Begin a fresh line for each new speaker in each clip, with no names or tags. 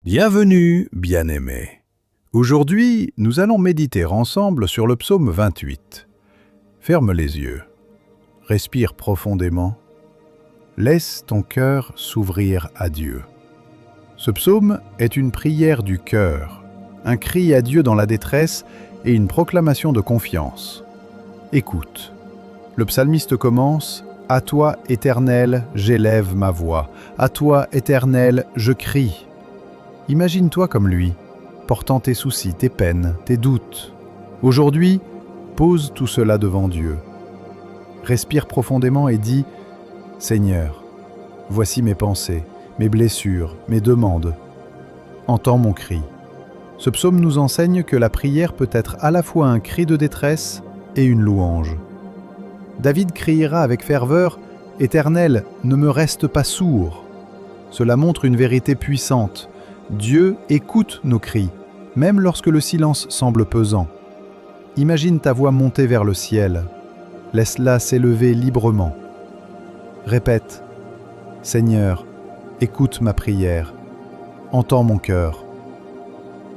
Bienvenue, bien-aimés. Aujourd'hui, nous allons méditer ensemble sur le psaume 28. Ferme les yeux. Respire profondément. Laisse ton cœur s'ouvrir à Dieu. Ce psaume est une prière du cœur, un cri à Dieu dans la détresse et une proclamation de confiance. Écoute. Le psalmiste commence « À toi, Éternel, j'élève ma voix. À toi, Éternel, je crie. » Imagine-toi comme lui, portant tes soucis, tes peines, tes doutes. Aujourd'hui, pose tout cela devant Dieu. Respire profondément et dis « Seigneur, voici mes pensées, mes blessures, mes demandes. Entends mon cri. » Ce psaume nous enseigne que la prière peut être à la fois un cri de détresse et une louange. David criera avec ferveur « Éternel, ne me reste pas sourd ». Cela montre une vérité puissante. Dieu écoute nos cris, même lorsque le silence semble pesant. Imagine ta voix monter vers le ciel. Laisse-la s'élever librement. Répète « Seigneur, écoute ma prière. Entends mon cœur. »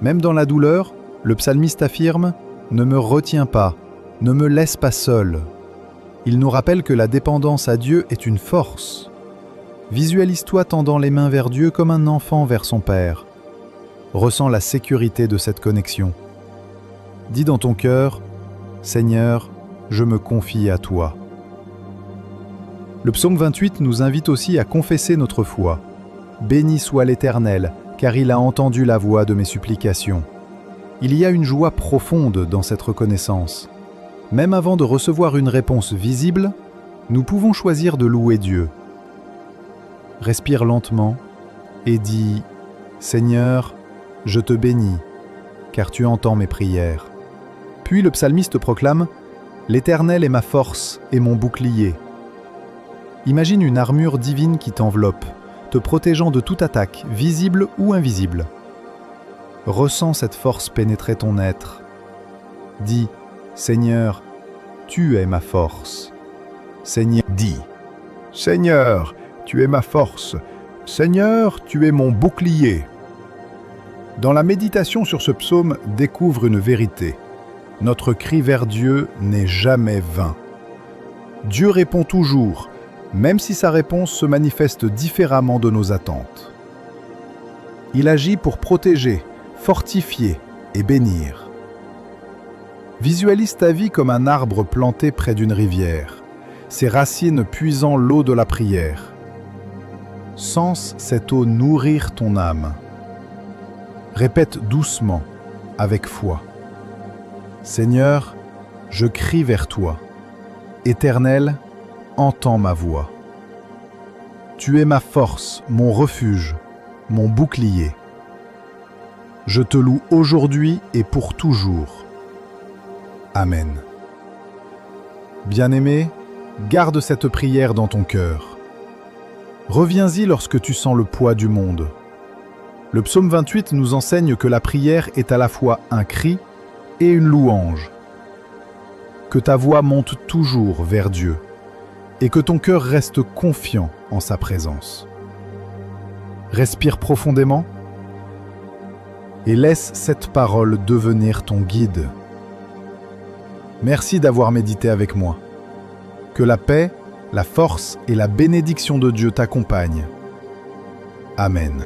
Même dans la douleur, le psalmiste affirme « Ne me retiens pas, ne me laisse pas seul. » Il nous rappelle que la dépendance à Dieu est une force. Visualise-toi tendant les mains vers Dieu comme un enfant vers son Père. Ressens la sécurité de cette connexion. Dis dans ton cœur « Seigneur, je me confie à toi. » Le psaume 28 nous invite aussi à confesser notre foi. « Béni soit l'Éternel, car il a entendu la voix de mes supplications. » Il y a une joie profonde dans cette reconnaissance. Même avant de recevoir une réponse visible, nous pouvons choisir de louer Dieu. Respire lentement et dis « Seigneur, je te bénis, car tu entends mes prières. » Puis le psalmiste proclame « L'Éternel est ma force et mon bouclier. » Imagine une armure divine qui t'enveloppe, te protégeant de toute attaque, visible ou invisible. Ressens cette force pénétrer ton être. Dis « Seigneur, tu es ma force. » Seigneur,
Dis « Seigneur, tu es ma force. Seigneur, tu es mon bouclier. » Dans la méditation sur ce psaume, découvre une vérité. Notre cri vers Dieu n'est jamais vain. Dieu répond toujours, même si sa réponse se manifeste différemment de nos attentes. Il agit pour protéger, fortifier et bénir. Visualise ta vie comme un arbre planté près d'une rivière, ses racines puisant l'eau de la prière. Sens cette eau nourrir ton âme. Répète doucement, avec foi. Seigneur, je crie vers toi. Éternel, entends ma voix. Tu es ma force, mon refuge, mon bouclier. Je te loue aujourd'hui et pour toujours. Amen. Bien-aimé, garde cette prière dans ton cœur. Reviens-y lorsque tu sens le poids du monde. Le psaume 28 nous enseigne que la prière est à la fois un cri et une louange. Que ta voix monte toujours vers Dieu et que ton cœur reste confiant en sa présence. Respire profondément et laisse cette parole devenir ton guide. Merci d'avoir médité avec moi. Que la paix, la force et la bénédiction de Dieu t'accompagnent. Amen.